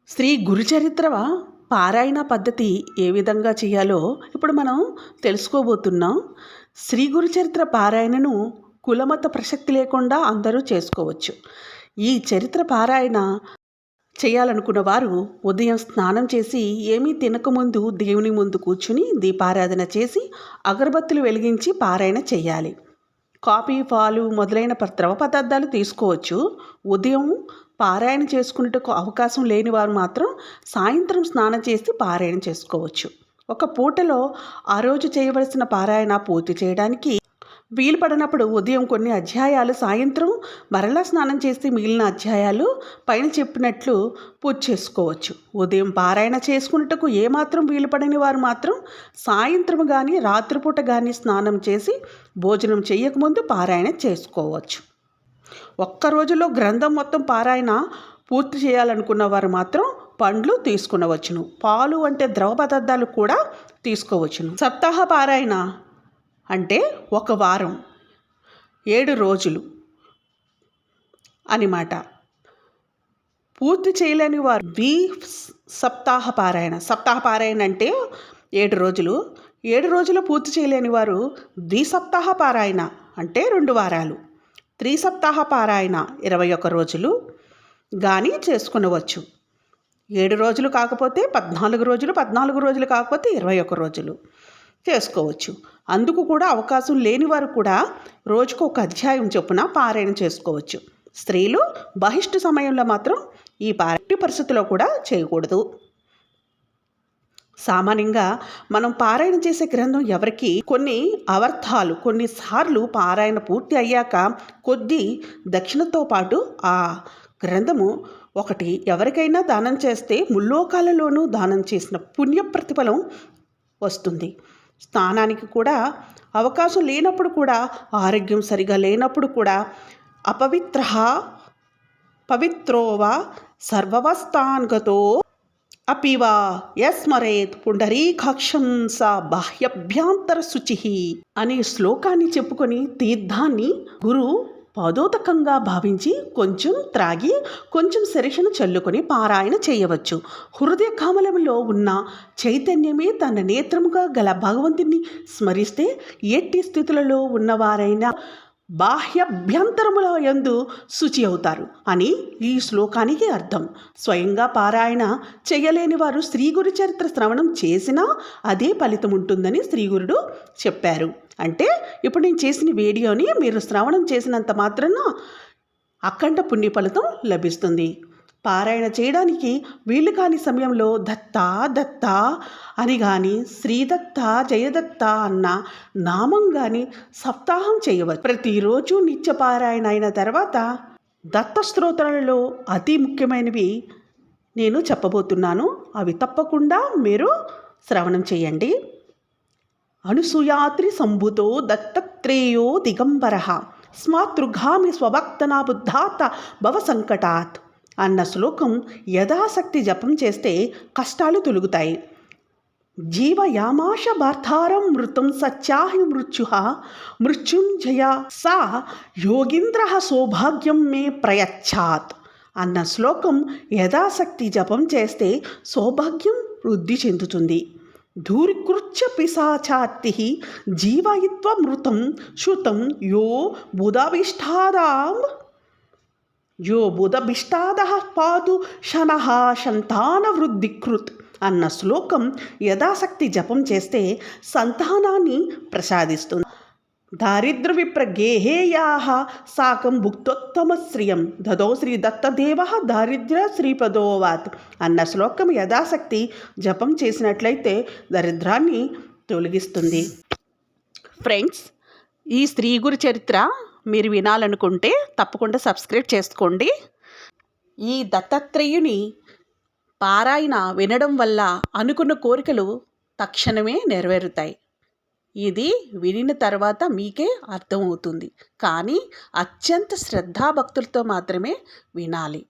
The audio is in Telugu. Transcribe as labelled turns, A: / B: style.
A: శ్రీ గురుచరిత్ర పారాయణ పద్ధతి ఏ విధంగా చేయాలో ఇప్పుడు మనం తెలుసుకోబోతున్నాం. శ్రీ గురుచరిత్ర పారాయణను కులమత ప్రసక్తి లేకుండా అందరూ చేసుకోవచ్చు. ఈ చరిత్ర పారాయణ చేయాలనుకున్న వారు ఉదయం స్నానం చేసి ఏమీ తినకముందు దేవుని ముందు కూర్చుని దీపారాధన చేసి అగరబత్తులు వెలిగించి పారాయణ చేయాలి. కాఫీ, పాలు మొదలైన ద్రవ పదార్థాలు తీసుకోవచ్చు. ఉదయం పారాయణ చేసుకునేటకు అవకాశం లేని వారు మాత్రం సాయంత్రం స్నానం చేసి పారాయణ చేసుకోవచ్చు. ఒక పూటలో ఆ రోజు చేయవలసిన పారాయణ పూర్తి చేయడానికి వీలు పడినప్పుడు ఉదయం కొన్ని అధ్యాయాలు, సాయంత్రం మరలా స్నానం చేసి మిగిలిన అధ్యాయాలు పైన చెప్పినట్లు పూర్తి చేసుకోవచ్చు. ఉదయం పారాయణ చేసుకున్నట్టుకు ఏమాత్రం వీలు పడని వారు మాత్రం సాయంత్రం కానీ రాత్రిపూట కానీ స్నానం చేసి భోజనం చేయకముందు పారాయణ చేసుకోవచ్చు. ఒక్క రోజులో గ్రంథం మొత్తం పారాయణ పూర్తి చేయాలనుకున్న వారు మాత్రం పండ్లు తీసుకునవచ్చును. పాలు అంటే ద్రవ పదార్థాలు కూడా తీసుకోవచ్చును. సప్తాహ పారాయణ అంటే ఒక వారం, 7 రోజులు అనిమాట. పూర్తి చేయలేని వారు సప్తాహ పారాయణ అంటే 7 రోజులు. 7 రోజులు పూర్తి చేయలేని వారు ద్విసప్తాహ పారాయణ అంటే 2 వారాలు. త్రిసప్తాహ పారాయణ 21 రోజులు కానీ చేసుకునవచ్చు. 7 రోజులు కాకపోతే 14 రోజులు, 14 రోజులు కాకపోతే 21 రోజులు చేసుకోవచ్చు. అందుకు కూడా అవకాశం లేని వారు కూడా రోజుకు ఒక అధ్యాయం చొప్పున పారాయణ చేసుకోవచ్చు. స్త్రీలు బహిష్టు సమయంలో మాత్రం ఈ పారాయణ పరిస్థితిలో కూడా చేయకూడదు. సామాన్యంగా మనం పారాయణ చేసే గ్రంథం ఎవరికి కొన్ని అవర్ధాలు, కొన్నిసార్లు పారాయణ పూర్తి అయ్యాక కొద్ది దక్షిణతో పాటు ఆ గ్రంథము ఒకటి ఎవరికైనా దానం చేస్తే ముల్లోకాలలోనూ దానం చేసిన పుణ్య ప్రతిఫలం వస్తుంది. స్నానానికి కూడా అవకాశం లేనప్పుడు కూడా, ఆరోగ్యం సరిగా లేనప్పుడు కూడా పవిత్రోవా సర్వవస్థాన్గతో అపివా యస్మరేత్ పుండరీకాక్షం స బాహ్యభ్యాంతర శుచి అనే శ్లోకాన్ని చెప్పుకొని తీర్థాన్ని గురు పాదోదకంగా భావించి కొంచెం త్రాగి కొంచెం శిరషను చల్లుకొని పారాయణ చేయవచ్చు. హృదయ కమలంలో ఉన్న చైతన్యమే తన నేత్రముగా గల భగవంతుని స్మరిస్తే ఎట్టి స్థితులలో ఉన్నవారైనా బాహ్యభ్యంతరముల యందు శుచి అవుతారు అని ఈ శ్లోకానికి అర్థం. స్వయంగా పారాయణ చేయలేని వారు శ్రీ గురు చరిత్ర శ్రవణం చేసినా అదే ఫలితం ఉంటుందని శ్రీగురుడు చెప్పారు. అంటే ఇప్పుడు నేను చేసిన వీడియోని మీరు శ్రవణం చేసినంత మాత్రాన అఖండ పుణ్య ఫలితం లభిస్తుంది. పారాయణ చేయడానికి వీలు కాని సమయంలో దత్త అని కానీ, శ్రీదత్త, జయదత్త అన్న నామం కానీ సప్తాహం చేయవచ్చు. ప్రతిరోజు నిత్య పారాయణ అయిన తర్వాత దత్త స్తోత్రాలలో అతి ముఖ్యమైనవి నేను చెప్పబోతున్నాను. అవి తప్పకుండా మీరు శ్రవణం చేయండి. అనుసూయాత్రి సంభుతో దత్తాత్రేయో దిగంబర స్మాతృగామి స్వభక్తనా బుద్ధాత భవ సంకటాత్ అన్న శ్లోకం యథాశక్తి జపం చేస్తే కష్టాలు తొలుగుతాయి. జీవయామాశ భార్తారం మృతం సత్యాహి మృత్యుంజయ సా యోగీంద్ర సౌభాగ్యం మే ప్రయచ్చాత్ అన్న శ్లోకం యథాశక్తి జపం చేస్తే సౌభాగ్యం వృద్ధి చెందుతుంది. ధూరికృత్య పిశాచార్తి జీవయిత్వ మృతం శృతం యో బుధభిష్టాద పాదు శనః సంతాన వృద్ధికృత్ అన్న శ్లోకం యథాశక్తి జపం చేస్తే సంతానాన్ని ప్రసాదిస్తుంది. దారిద్ర విప్రగేహేయా సాకం భుక్తోత్తమ శ్రియం దదో శ్రీ దత్తదేవ దారిద్ర్య శ్రీపదోవాత్ అన్న శ్లోకం యథాశక్తి జపం చేసినట్లయితే దరిద్రాన్ని తొలగిస్తుంది. ఫ్రెండ్స్, ఈ శ్రీ గురు చరిత్ర మీరు వినాలనుకుంటే తప్పకుండా సబ్స్క్రైబ్ చేసుకోండి. ఈ దత్తాత్రేయుని పారాయణ వినడం వల్ల అనుకున్న కోరికలు తక్షణమే నెరవేరుతాయి. ఇది వినిన తర్వాత మీకే అర్థమవుతుంది. కానీ అత్యంత శ్రద్ధాభక్తులతో మాత్రమే వినాలి.